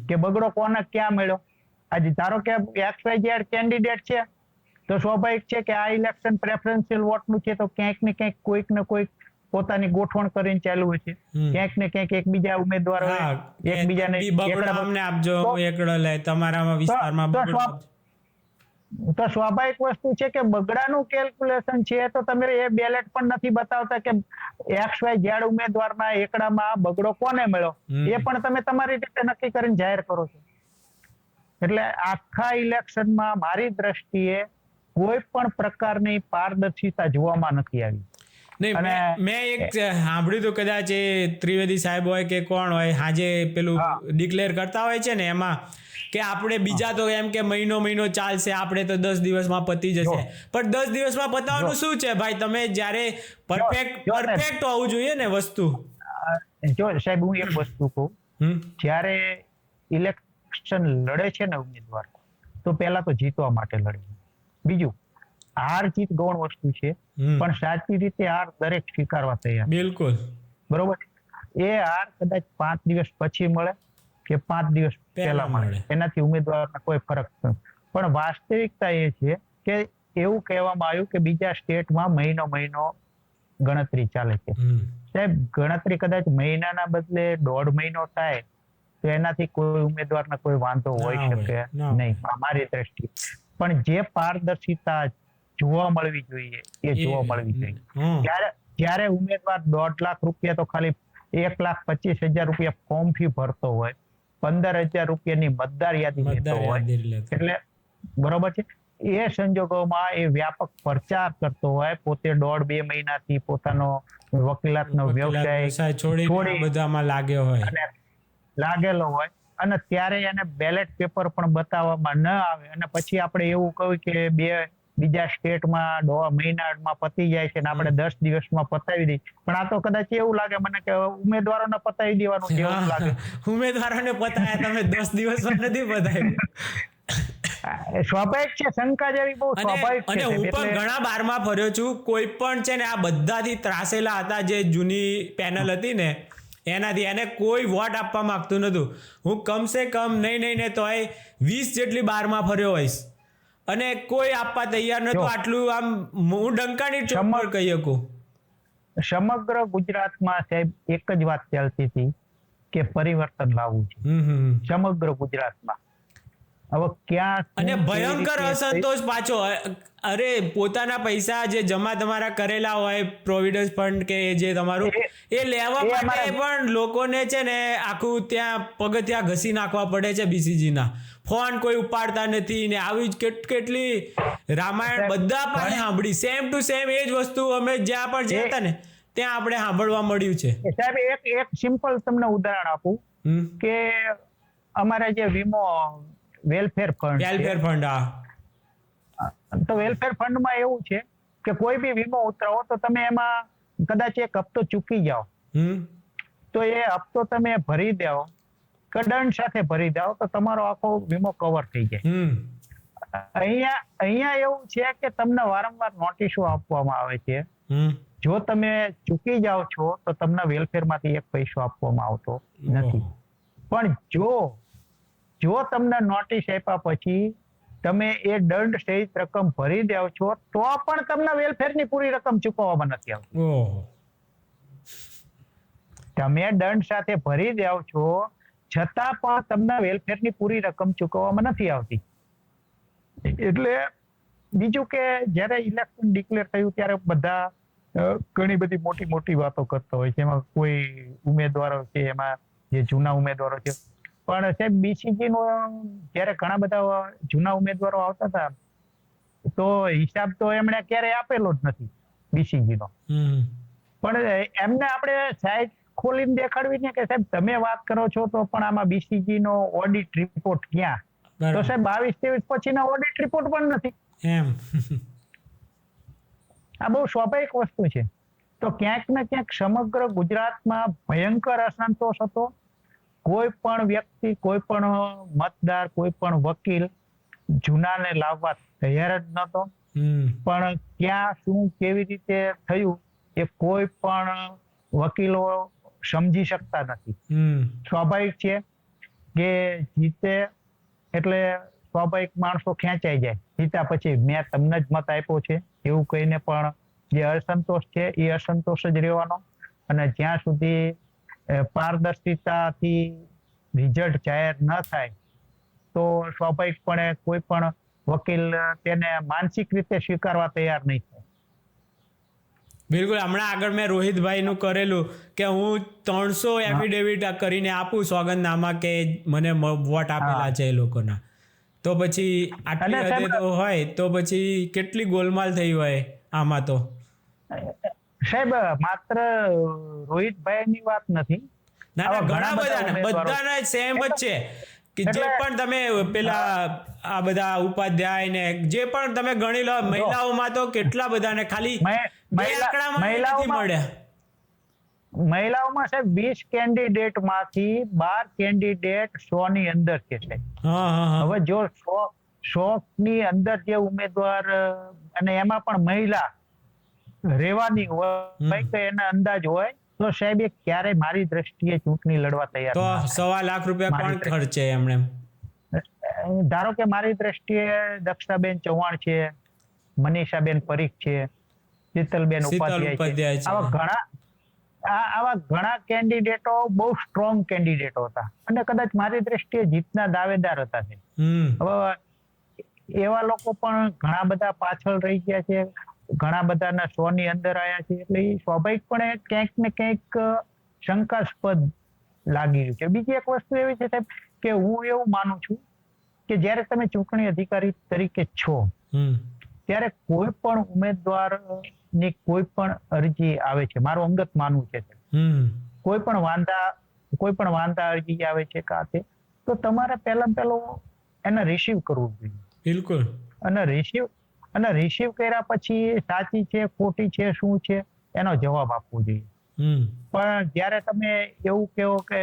કે બગડો કોને ક્યાં મળ્યો. આજે ધારો કે XYZ કેન્ડિડેટ છે તો સ્વાભાવિક છે કે આ ઇલેક્શન પ્રેફરન્શિયલ વોટનું છે, તો ક્યાંક ને ક્યાંક કોઈક ને કોઈક પોતાની ગોઠવણ કરીને ચાલુ હોય છે. ક્યાંક ને ક્યાંક એકબીજા ઉમેદવારો એકબીજાને અમને આપજો, એકડો લે તમારા વિસ્તારમાં. તો સ્વાભાવિક વસ્તુ છે કે બગડાનું કેલ્ક્યુલેશન છે તો તમે એ બેલેટ પણ નથી બતાવતા કે XYZ ઉમેદવારના એકડામાં બગડો કોને મળ્યો, એ પણ તમે તમારી રીતે નક્કી કરીને જાહેર કરો છો. એટલે આખા ઇલેક્શનમાં મારી દ્રષ્ટિએ કોઈ પણ પ્રકારની પારદર્શિતા જોવામાં નથી આવી. મેં એક સાંભળ્યું તો કદાચ એ ત્રિવેદી સાહેબ હોય કે કોણ હોય હાજે પેલું ડિક્લેર કરતા હોય છે ને એમાં કે આપણે બીજા તો એમ કે મહિનો ચાલશે, આપણે તો 10 દિવસમાં પતી જશે. પણ 10 દિવસમાં પતાવવાનું શું છે ભાઈ? તમે જ્યારે પરફેક્ટ હોવું જોઈએ ને વસ્તુ. જો સાહેબ હું એક વસ્તુ કહું, જ્યારે ઇલેક્શન લડે છે ને ઉમેદવાર, તો પહેલા તો જીતવા માટે લડે. બીજું, હાર જીત ગૌણ વસ્તુ છે, પણ સાચી રીતે હાર દરેક સ્વીકારવા તૈયાર. બિલકુલ બરોબર. એ હાર કદાચ 5 દિવસ પછી મળે કે 5 દિવસ પહેલા મળે, એનાથી ઉમેદવારને કોઈ ફરક નથી. પણ વાસ્તવિકતા એ છે કે એવું કહેવામાં આવ્યું કે બીજા સ્ટેટમાં મહિનો ગણતરી ચાલે છે. સાહેબ ગણતરી કદાચ મહિનાના બદલે 1.5 મહિનો થાય તો એનાથી કોઈ ઉમેદવારને કોઈ વાંધો હોઈ શકે નહીં મારી દ્રષ્ટિએ. પણ જે પારદર્શિતા જોવા મળવી જોઈએ એ જોવા મળવી જોઈએ. જ્યારે ઉમેદવાર 1.5 લાખ રૂપિયા તો ખાલી 1,25,000 રૂપિયા ફોર્મ ફી ભરતો હોય, 15,000 રૂપિયાની મતદાર યાદી લેતો હોય, એટલે બરોબર છે. એ સંજોગોમાં એ વ્યાપક પ્રચાર કરતો હોય, પોતે 1.5-2 મહિનાથી પોતાનો વકીલાતનો વ્યવસાય છોડી બધામાં લાગેલો હોય, અને ત્યારે એને બેલેટ પેપર પણ બતાવવામાં ન આવે, અને પછી આપણે એવું કહ્યું કે બીજા સ્ટેટમાં 1.5 મહિનામાં પતી જાય છે ને આપણે 10 દિવસમાં પતાવી દઈએ. પણ આ તો કદાચ એવું લાગે મને કે ઉમેદવારોને પતાવી દેવાનું છે એવું લાગે. ઉમેદવારોને પતાવ્યા, તમે 10 દિવસમાં નથી પતાવ્યું. સ્વાભાવિક છે, શંકા જેવી બહુ સ્વાભાવિક છે. અને હું પણ ઘણા બારમાં ફર્યો છું, કોઈ પણ છે ને આ બધાથી ત્રાસેલા હતા જે જૂની પેનલ હતી ને એનાથી, એને કોઈ વોટ આપવા માંગતું નતું. હું કમસે કમ નહીં તો 20 જેટલી બારમાં ફર્યો હોઈશ અને કોઈ આપવા તૈયાર નતું. આટલું આમ હું ડંકાની ચોપ પર કહી શકું. સમગ્ર ગુજરાતમાં સાહેબ એક જ વાત ચાલતી હતી કે પરિવર્તન લાવવું છે સમગ્ર ગુજરાતમાં. હવે ક્યાં અને ભયંકર અસંતોષ પાછો. અરે પોતાના પૈસા જે જમા તમારા કરેલા હોય પ્રોવિડન્સ ફંડ કે જે તમારું એ લેવા માટે પણ લોકોને છે ને આખું ત્યાં પગથિયા ઘસી નાખવા પડે છે. BCG ના ફોન કોઈ ઉપાડતા નથી ને આવી જ કેટલી રામાયણ બધા પાસે સાંભળી, સેમ ટુ સેમ એ જ વસ્તુ અમે જ્યાં પણ જતા ને ત્યાં આપણે સાંભળવા મળ્યું છે. સાહેબ એક સિમ્પલ તમને ઉદાહરણ આપું કે અમારે જે વીમો વેલફેર ફંડ, તો વેલફેર ફંડમાં એવું છે કે કોઈ બી વીમો ઉતરાવો તો તમે એમાં કદાચ એક હપ્તો ચૂકી જાઓ તો એ હપ્તો તમે ભરી દો કે દંડ સાથે ભરી દો તો તમારો આખો વીમો કવર થઈ જાય. અહીંયા એવું છે કે તમને વારંવાર નોટિસો આપવામાં આવે છે. જો તમે ચૂકી જાઓ છો તો તમને વેલફેર માંથી એક પૈસો આપવામાં આવતો નથી. પણ જો તમને નોટિસ આપ્યા પછી તમે એ દંડ સહિત રકમ ભરી દો છો તો પણ તમને વેલફેર ની પૂરી રકમ ચૂકવવામાં નથી આવતી. તમે દંડ સાથે ભરી દો છો છતાં પણ તમને વેલફેર ની પૂરી રકમ ચૂકવવામાં નથી આવતી. એટલે બીજું કે જયારે ઇલેક્શન ડિક્લેર થયું ત્યારે બધા ઘણી બધી મોટી મોટી વાતો કરતા હોય છે. એમાં કોઈ ઉમેદવારો છે, એમાં જે જૂના ઉમેદવારો છે, પણ સાહેબ બીસીજી નો જયારે ઘણા બધા જૂના ઉમેદવારો આવતા હતા તો હિસાબ તો એમણે ક્યારેય આપેલો જ નથી બીસીજી નો. પણ એમને આપણે સાઈડ ખોલીને દેખાડવી ને કે સાહેબ તમે વાત કરો છો તો પણ આમાં બીસીજી નો ઓડિટ રિપોર્ટ ક્યાં? તો સાહેબ 22-23 પછીના ઓડિટ રિપોર્ટ પણ નથી. આ બહુ સ્વાભાવિક વસ્તુ છે. તો ક્યાંક ને ક્યાંક સમગ્ર ગુજરાતમાં ભયંકર અસંતોષ હતો. કોઈ પણ વ્યક્તિ, કોઈ પણ મતદાર, કોઈ પણ વકીલ જૂનાને લાવવા તૈયાર જ નતો. પણ ક્યાં શું કેવી રીતે થયું એ કોઈ પણ વકીલો સમજી શકતા નથી. સ્વાભાવિક છે કે જીતે એટલે સ્વાભાવિક માણસો ખેંચાઈ જાય. જીતા પછી મેં તમને જ મત આપ્યો છે એવું કહીને પણ જે અસંતોષ છે એ અસંતોષ જ રહેવાનો. અને જ્યાં સુધી પારદર્શિતાથી રિઝલ્ટ જાહેર ન થાય તો સ્વાભાવિકપણે કોઈ પણ વકીલ તેને માનસિક રીતે સ્વીકારવા તૈયાર નહીં થાય. બિલકુલ. હમણાં આગળ મેં રોહિતભાઈ નું કરેલું કે હું 300 એફિડેવિટ કરીને આપું સોગંદનામા કે મને વોટ આપેલા છે એ લોકોના. તો પછી આટલી હદે તો હોય તો પછી કેટલી ગોલમાલ થઈ હોય આમાં તો. સાહેબ માત્ર રોહિતભાઈ ની વાત નથી, ના ઘણા બધાના સેમ જ છે કે જે પણ તમે પેલા આ બધા ઉપાધ્યાય ને જે પણ તમે ગણી લો, મહિલાઓમાં તો કેટલા બધાને ખાલી મહિલાઓમાં સાહેબ 20 કેન્ડિડેટ માંથી 12 કેન્ડિડેટ 100 ની અંદર છે સાહેબ. હવે જો 100 ની અંદર જે ઉમેદવાર અને એમાં પણ મહિલા રેવાની હોય તો એના અંદાજ હોય તો સાહેબ એ ક્યારે મારી દ્રષ્ટિએ ચૂંટણી લડવા તૈયાર તો 1.25 લાખ રૂપિયા કોણ ખર્ચે એમણે? ધારો કે મારી દ્રષ્ટિએ દક્ષાબેન ચૌહાણ છે, મનીષાબેન પરીખ છે, શીતલબેન ઉપાધ્યાય છે. આવા ઘણા કેન્ડિડેટો બહુ સ્ટ્રોંગ કેન્ડિડેટો હતા અને કદાચ મારી દ્રષ્ટિએ જીતના દાવેદાર હતા. હવે એવા લોકો પણ ઘણા બધા પાછળ રહી ગયા છે, ઘણા બધાના 100 ની અંદર આવ્યા છે. એટલે એ સ્વાભાવિકપણે ક્યાંક ને ક્યાંક શંકાસ્પદ લાગી રહ્યું છે. બીજી એક વસ્તુ એવી છે સાહેબ કે હું એવું માનું છું કે જ્યારે તમે ચૂંટણી અધિકારી તરીકે છો ત્યારે કોઈ પણ ઉમેદવાર ની કોઈ પણ અરજી આવે છે, મારું અંગત માનવું છે, કોઈ પણ વાંધા અરજી આવે છે કાતે તો તમારે પહેલો એને રિસીવ કરવું જોઈએ. બિલકુલ. અને રિસીવ કર્યા પછી સાચી છે ખોટી છે શું છે એનો જવાબ આપવો જોઈએ. પણ જ્યારે તમે એવું કહો કે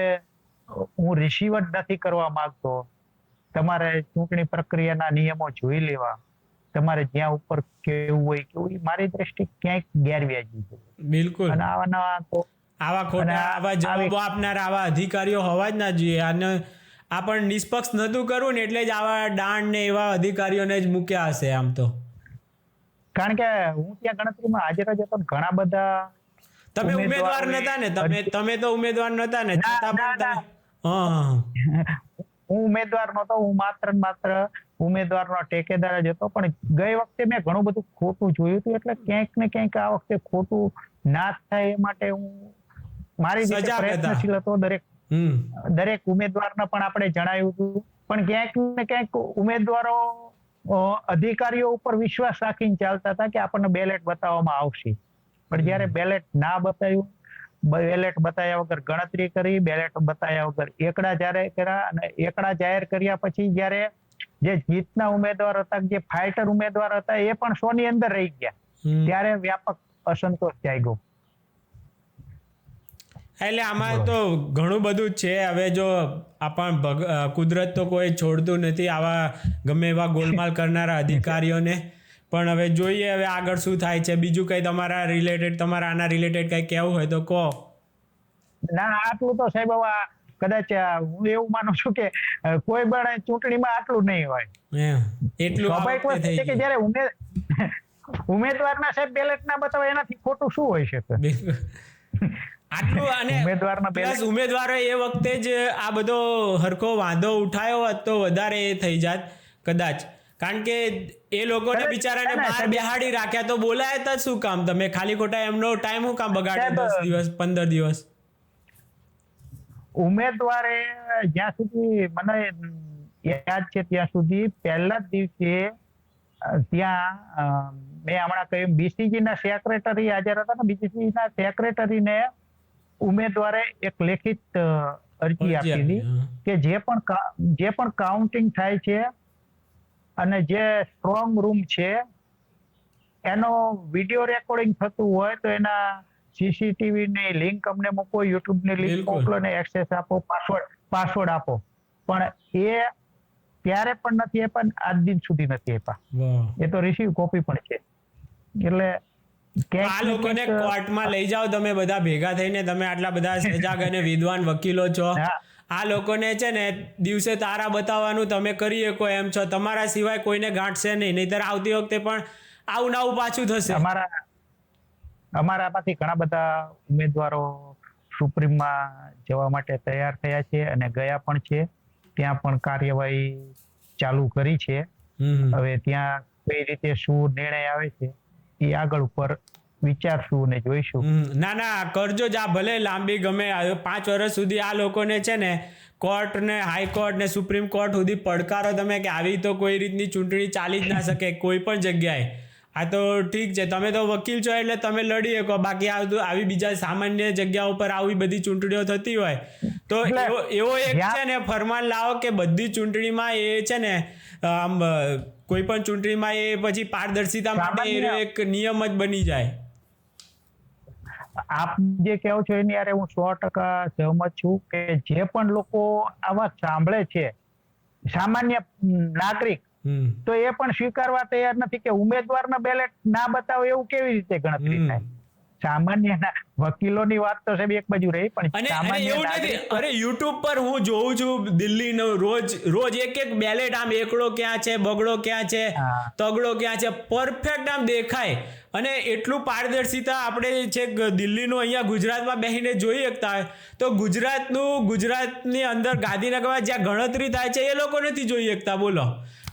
હું રિસીવ જ નથી કરવા માંગતો, તમારે ચૂંટણી પ્રક્રિયાના નિયમો જોઈ લેવા, તમારે જ્યાં ઉપર કેવું હોય કેવું, મારી દ્રષ્ટિએ ક્યાંક ગેરવ્યાજી છે. બિલકુલ. અને આવા ખોટા આવા જવાબો આપનાર આવા અધિકારીઓ હોવા જ ના જોઈએ. અને આ પણ નિષ્પક્ષ નતું કરવું ને એટલે જ આવા દાંડ ને એવા અધિકારીઓને જ મૂક્યા હશે આમ તો. કારણ કે હું ત્યાં ગણતરીમાં હાજર જ હતો. ઘણા બધા તમે ઉમેદવાર નતા ને, તમે તો ઉમેદવાર નતા ને? હું ઉમેદવાર નતો, હું માત્ર ઉમેદવારનો ટેકેદાર જ હતો. પણ ગઈ વખતે મેં ઘણું બધું ખોટું જોયું હતું એટલે ક્યાંક ને ક્યાંક આ વખતે ખોટું ના થાય એ માટે હું મારી રીતે પ્રયત્નશીલ હતો. દરેક ઉમેદવારને પણ આપણે જણાવ્યું હતું. પણ ક્યાંક ને ક્યાંક ઉમેદવારો અધિકારીઓ ઉપર વિશ્વાસ રાખીને ચાલતા હતા કે આપણને બેલેટ બતાવવામાં આવશે. પણ જયારે બેલેટ ના બતાવ્યું, બેલેટ બતાવ્યા વગર ગણતરી કરી, બેલેટ બતાવ્યા વગર એકડા જાહેર કર્યા અને એકડા જાહેર કર્યા પછી જયારે જે જીતના ઉમેદવાર હતા, જે ફાઇટર ઉમેદવાર હતા એ પણ 100 ની અંદર રહી ગયા. ત્યારે વ્યાપક અસંતોષ જાગ્યો. એટલે આમાં તો ઘણું બધું જ છે. હવે જો કુદરત તો કોઈ છોડતું નથી આવા ગમે એવા ગોલમાલ કરનારા અધિકારીઓને. પણ હવે જોઈએ હવે આગળ શું થાય છે. બીજું કંઈ તમારા આના રિલેટેડ કંઈ કહેવું હોય તો કહો. ના, આટલું તો સાહેબ હવે કદાચ હું એવું માનું છું કે કોઈ પણ ચૂંટણીમાં આટલું નહીં હોય. એટલું સ્વાભાવિક વસ્તુ છે કે જયારે ઉમેદવારના સાહેબ બેલેટ ના બતાવે એનાથી ખોટું શું હોય શકે? આટલું અને પ્લસ ઉમેદવારો એ વખતે જ આ બધો હરખો વાંધો ઉઠાયો હોત તો વધારે એ થઈ જાત કદાચ. કારણ કે એ લોકોને બિચારાને બહાર બેહાડી રાખ્યા તો બોલાય તો શું કામ? તમે ખાલી ખોટા એમનો ટાઈમ શું કામ બગાડે 10 દિવસ 15 દિવસ? ઉમેદવારે જ્યાં સુધી મને યાદ છે ત્યાં સુધી પહેલા જ દિવસે ત્યાં મેં હમણાં કહ્યું બીસીજી ના સેક્રેટરી હાજર હતા ને, બીસીજી ના સેક્રેટરીને ઉમેદવારે એક લેખિત અરજી આપી હતી કે જે પણ કાઉન્ટિંગ થાય છે અને જે સ્ટ્રોંગ રૂમ છે એનો વિડીયો રેકોર્ડિંગ થતું હોય તો એના સીસીટીવી ની લિંક અમને મૂકો, યુટ્યુબ ની લિંક મોકલો ને એક્સેસ આપો, પાસવર્ડ આપો. પણ એ ત્યારે પણ નથી આપ્યા, આજ દિન સુધી નથી આપ્યા. એ તો રિસીવ કોપી પણ છે. એટલે આ લોકોને કોર્ટમાં લઈ જાઓ તમે બધા ભેગા થઈને, તમે આટલા બધા સજાગ અને વિદ્વાન વકીલો છો. આ લોકોને છે ને દિવસે તારા બતાવવાનું તમે કરી શકો એમ છો. તમારા સિવાય કોઈને ગાંઠશે નહીં, નહીતર આવતી વખતે પણ આવું ને આવું પાછું થશે. અમારામાંથી ઘણા બધા ઉમેદવારો સુપ્રીમમાં જવા માટે તૈયાર થયા છે અને ગયા પણ છે. ત્યાં પણ કાર્યવાહી ચાલુ કરી છે. હવે ત્યાં કઈ રીતે શું નિર્ણય આવે છે એ આગળ ઉપર વિચારશું ને જોઈશું. ના કરજો જ. આ ભલે લાંબી ગમે 5 વર્ષ સુધી આ લોકોને છે ને કોર્ટ ને હાઈકોર્ટ ને સુપ્રીમ કોર્ટ સુધી પડકારો તમે કે આવી તો કોઈ રીતની ચૂંટણી ચાલી જ ના શકે કોઈ પણ જગ્યાએ. આ તો ઠીક છે, તમે તો વકીલ છો એટલે તમે લડી શકો. બાકી આવી બીજા સામાન્ય જગ્યા ઉપર આવી બધી ચૂંટણીઓ થતી હોય તો એવો એક છે ને ફરમાન લાવો કે બધી ચૂંટણીમાં એ છે ને આમ કોઈ પણ ચૂંટણીમાં એ પછી પારદર્શિતા માટે એક નિયમ જ બની જાય. આપ જે કહો છો એની યારે હું 100% સહમત છું કે જે પણ લોકો આવા સાંભળે છે સામાન્ય નાગરિક તો એ પણ સ્વીકારવા તૈયાર નથી કે ઉમેદવારના બેલેટ ના બતાવે એવું કેવી રીતે ગણતરી થાય. સામાન્ય વકીલોની વાત તો સાહેબ એક બાજુ રહી, પણ એવું નથી. અરે યુટ્યુબ પર હું જોઉં છું દિલ્હીનો રોજ એક બેલેટ આમ એકડો ક્યાં છે, બગડો ક્યાં છે, તગડો ક્યાં છે, પરફેક્ટ આમ દેખાય. અને એટલું પારદર્શિતા આપણે છે દિલ્હીનું અહીંયા ગુજરાતમાં બેસીને જોઈ શકતા હોય તો ગુજરાતની અંદર ગાંધીનગરમાં જ્યાં ગણતરી થાય છે એ લોકો નથી જોઈ શકતા. બોલો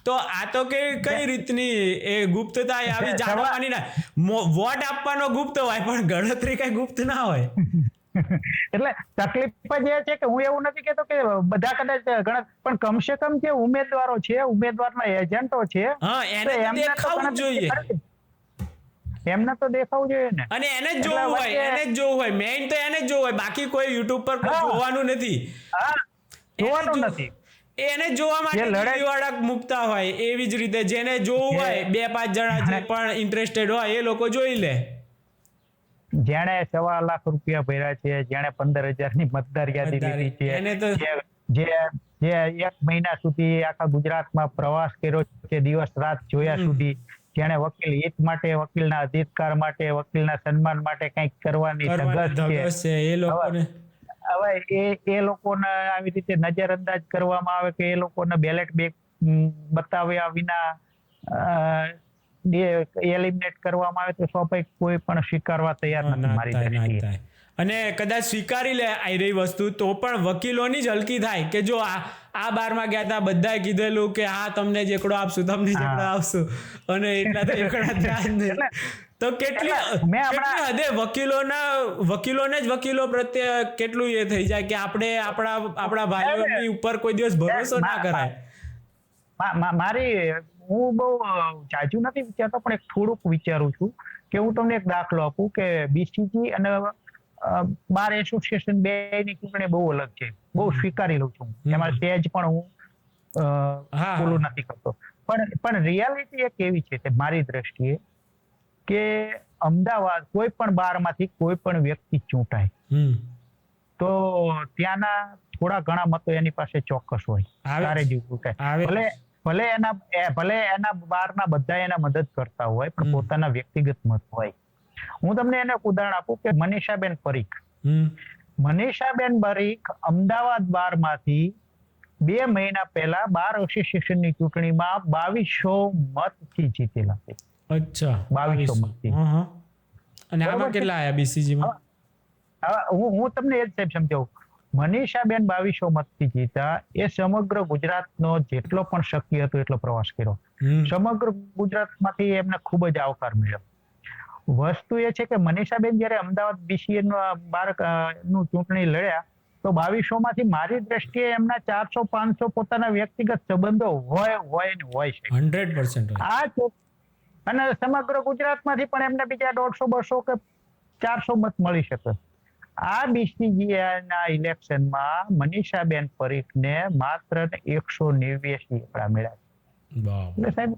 તો આ તો કઈ રીતની એ ગુપ્તતા આવી જાણવાની ના. વોટ આપવાનો ગુપ્ત હોય પણ ગણતરી કઈ ગુપ્ત ના હોય. એટલે તકલીફ જ એ છે કે હું એવું નથી કેતો કે બધા કદાચ પણ કમસે કમ જે ઉમેદવારો છે, ઉમેદવારના એજન્ટો છે, એને દેખાવું જોઈએ. એમને તો દેખાવું જોઈએ ને. અને એને જ જોવું હોય મેઇન તો એને જ જોવું હોય. બાકી કોઈ યુટ્યુબ પર જોવાનું નથી. જોવાનું નથી. એને જોવા માટે લડાઈવાળા મુકતા હોય. એવી જ રીતે જેને જોવું હોય 2-5 જણા જે પણ ઇન્ટરેસ્ટેડ હોય એ લોકો જોઈ લે. જેણે 1.25 લાખ રૂપિયા ભર્યા છે, જેણે 15,000 ની મતદાર યાદી લીધી છે, જે 1 મહિના સુધી આખા ગુજરાતમાં પ્રવાસ કર્યો છે, દિવસ રાત જોયા સુધી, જેણે વકીલ હિત માટે, વકીલના અધિકાર માટે, વકીલના સન્માન માટે કંઈક કરવાની ધગશ છે એ લોકોને. હવે એ લોકોને આવી રીતે નજરઅંદાજ કરવામાં આવે કે એ લોકોને બેલેટ બતાવ્યા વિના એલિમિનેટ કરવામાં આવે તો સ્વાભાવિક કોઈ પણ સ્વીકારવા તૈયાર નથી મારી દ્રષ્ટિએ. અને કદાચ સ્વીકારી લે આ રહી વસ્તુ તો પણ વકીલોની જ હલકી થાય કે જો આ બારમાં ગયા હતા બધાએ કીધેલું કે હા તમને જેકડો આપશું, તમને જેકડો આપશું, અને એટલા તો એકડા થયા જ નહીં. તો કેટલી હદે વકીલોને જ વકીલો પ્રત્યે કેટલું એ થઈ જાય કે આપણે આપણા ભાઈઓની ઉપર કોઈ દિવસ ભરોસો ના કરાય. હું બહુ જાજુ નથી વિચારતો પણ એક થોડુંક વિચારું છું કે હું તમને એક દાખલો આપું કે બીસીજી અને બાર એસોસિએશન બેની ચૂંટણી બહુ અલગ છે. બહુ સ્વીકારી લઉં છું. એમાં સ્ટેજ પણ હું બોલું નથી કરતો. પણ રિયાલિટી એક એવી છે કે મારી દ્રષ્ટિએ કે અમદાવાદ કોઈ પણ બારમાંથી કોઈ પણ વ્યક્તિ ચૂંટાય તો ત્યાંના થોડા ઘણા મતો એની પાસે ચોક્કસ હોય. તારે જેવું ચૂંટાય ભલે એના બહારના બધા એને મદદ કરતા હોય પણ પોતાના વ્યક્તિગત મત હોય. હું તમને એને એક ઉદાહરણ આપું કે મનીષાબેન પરીખ અમદાવાદ બારમાંથી 2 મહિના પહેલા બાર એસોસિએશનની ચૂંટણીમાં 2200 મતથી જીતેલા છે. અચ્છા, 2200 મતથી. અને આમાં કેટલા આયા બીસીજી માં? હું તમને એ જ સાહેબ સમજાવું. મનીષાબેન 2200 મતથી જીતા. એ સમગ્ર ગુજરાતનો જેટલો પણ શક્ય હતો એટલો પ્રવાસ કર્યો. સમગ્ર ગુજરાતમાંથી એમને ખૂબ જ આવકાર મળ્યો. વસ્તુ એ છે કે મનીષાબેન જયારે અમદાવાદ બીસીએ નું ચૂંટણી લડ્યા તો 2200 માંથી મારી દ્રષ્ટિએ એમના 400-500 પોતાના વ્યક્તિગત સંબંધો હોય છે. 100% આ અને સમગ્ર ગુજરાતમાંથી પણ એમને બીજા 150-200 કે 400 મત મળી શકે. આ બીસીજી ના ઇલેક્શનમાં મનીષાબેન પરીખને માત્ર 189 મળ્યા. એટલે સાહેબ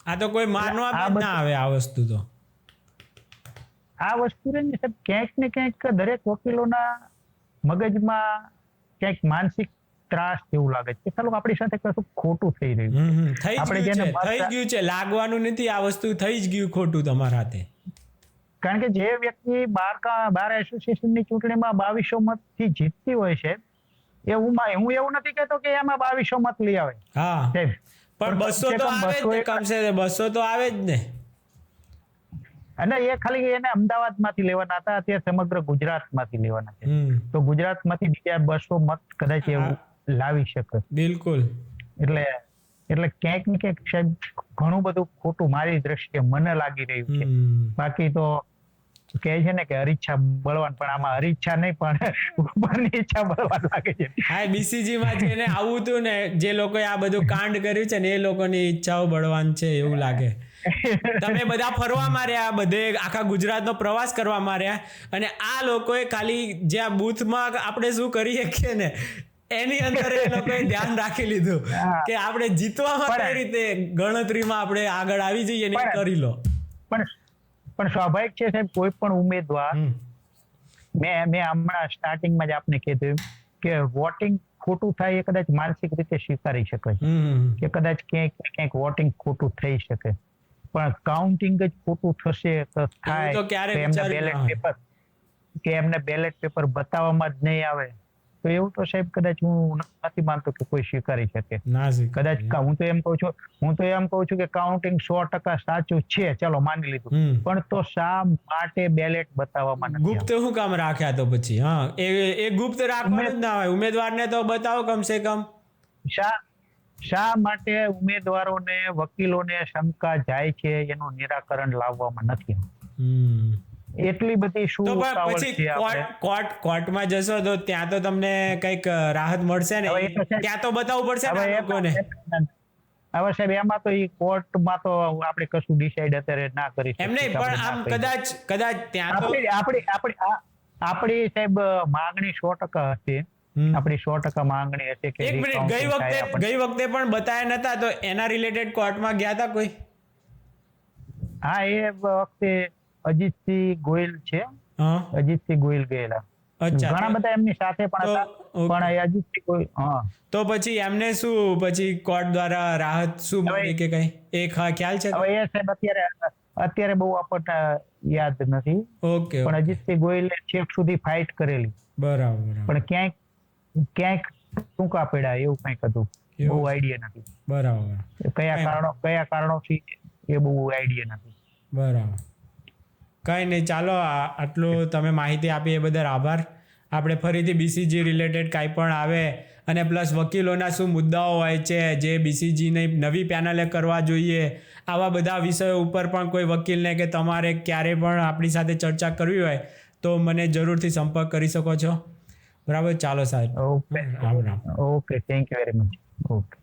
આ તો કોઈ માનવા ના આવે આ વસ્તુ. તો આ વસ્તુ સાહેબ ક્યાંક ને ક્યાંક દરેક વકીલોના મગજમાં ક્યાંક માનસિક ત્રાસ જેવું લાગે છે. ચાલો આપણી સાથે કશું ખોટું થઈ રહ્યું છે. થઈ ગયું છે, લાગવાનું નથી. આ વસ્તુ થઈ જ ગયું ખોટું તમારા હાથે. કારણ કે જે વ્યક્તિ બાર એસોસિએશનની ચૂંટણીમાં 2200 મતથી જીતતી હોય છે એ હું એવું નથી કહેતો કે એમાં 2200 મત લઈ આવે. હા, પણ 200 તો આવે જ ને. કમસે 200 તો આવે જ ને. અને એ ખાલી એને અમદાવાદમાંથી લેવાના હતા, અત્યારે સમગ્ર ગુજરાતમાંથી લેવાના છે. તો ગુજરાતમાંથી બીજા 200 મત કદાચ એવું લાવી શકે. બિલકુલ. એટલે ક્યાંક ને ક્યાંક સાહેબ ઘણું બધું ખોટું મારી દ્રષ્ટિએ મને લાગી રહ્યું છે. બાકી તો કહે છે ને કે હરીચ્છા બળવાન, પણ આમાં હરીચ્છા નહીં પણ ઉપરની ઈચ્છા બળવાન લાગે છે. હા, બીસીજી માં જેને આવું હતું ને, જે લોકોએ આ બધું કાંડ કર્યું છે ને, એ લોકોની ઈચ્છાઓ બળવાન છે એવું લાગે. તમે બધા ફરવા માર્યા, બધે આખા ગુજરાતનો પ્રવાસ કરવા માર્યા, અને આ લોકોએ ખાલી જ્યાં બૂથમાં આપણે શું કરીએ કે ને એની અંદર એ લોકોએ ધ્યાન રાખી લીધું કે આપણે જીતવામાં કઈ રીતે ગણતરીમાં આપણે આગળ આવી જઈએ ને કરી લો. પણ સ્વાભાવિક છે સાહેબ, કોઈ પણ ઉમેદવાર, મેં હમણાં સ્ટાર્ટિંગમાં જ આપને કીધું કે વોટિંગ ખોટું થાય એ કદાચ માનસિક રીતે સ્વીકારી શકાય કે કદાચ ક્યાંક વોટિંગ ખોટું થઈ શકે, પણ કાઉન્ટિંગ જ ખોટું થશે તો થાય કે એમને બેલેટ પેપર બતાવવામાં જ નહીં આવે તો એવું તો સાહેબ કદાચ હું નથી માનતો કે કોઈ સ્વીકારી શકે. કદાચ હું તો એમ કહું છું કે કાઉન્ટિંગ 100% સાચું છે, ચલો માની લીધું, પણ તો શા માટે બેલેટ બતાવવામાં નથી? ગુપ્ત શું કામ રાખ્યા તો પછી? હા, એ ગુપ્ત રાખવાનું જ ના હોય. ઉમેદવારને તો બતાવો કમસે કમ. શા માટે ઉમેદવારોને, વકીલોને શંકા જાય છે એનું નિરાકરણ લાવવામાં નથી? એટલી બધી શું ઉતાવળ છે? કોર્ટમાં જશો તો ત્યાં તો તમને કઈક રાહત મળશે ને, ત્યાં તો બતાવવું પડશે ને લોકોને. હવે સાહેબ એમાં તો કોર્ટમાં તો આપણે કશું ડિસાઈડ અત્યારે ના કરી શકીએ. એમ નહીં, પણ આમ કદાચ ત્યાં તો આપણી સાહેબ માંગણી 100% હશે. આપણી 100% માંગણી હશે કે એક મિનિટ, ગઈ વખતે પણ બતાયા નતા તો એના રિલેટેડ કોર્ટમાં ગયા હતા કોઈ? હા, એ વખતે અજીતસિંહ ગોયલ છે. અજીતસિંહ ગોયલ ગયેલા. ઘણા બધા એમની સાથે પણ હતા, પણ અજીતસિંહ ગોયલ. તો પછી એમને શું પછી કોર્ટ દ્વારા રાહત શું મળી કે કઈ એ ખ્યાલ છે? હવે એ સાહેબ અત્યારે બહુ આપણને યાદ નથી. ઓકે. પણ અજીતસિંહ ગોયલે છેક સુધી ફાઇટ કરેલી. બરાબર. પણ ક્યાંક ટૂંકા પડ્યા એવું કંઈક હતું. બહુ આઈડિયા નથી. બરાબર. કયા કારણોથી એ બહુ આઈડિયા નથી. બરાબર. કંઈ નહીં, ચાલો આટલું તમે માહિતી આપી એ બદલ આભાર. આપણે ફરીથી બીસીજી રિલેટેડ કાંઈ પણ આવે અને પ્લસ વકીલોના શું મુદ્દાઓ હોય છે જે બીસીજીની નવી પેનલે કરવા જોઈએ, આવા બધા વિષયો ઉપર પણ કોઈ વકીલને કે તમારે ક્યારે પણ આપણી સાથે ચર્ચા કરવી હોય તો મને જરૂરથી સંપર્ક કરી શકો છો. બરાબર, ચાલો સાહેબ. Okay, thank you very much. Okay.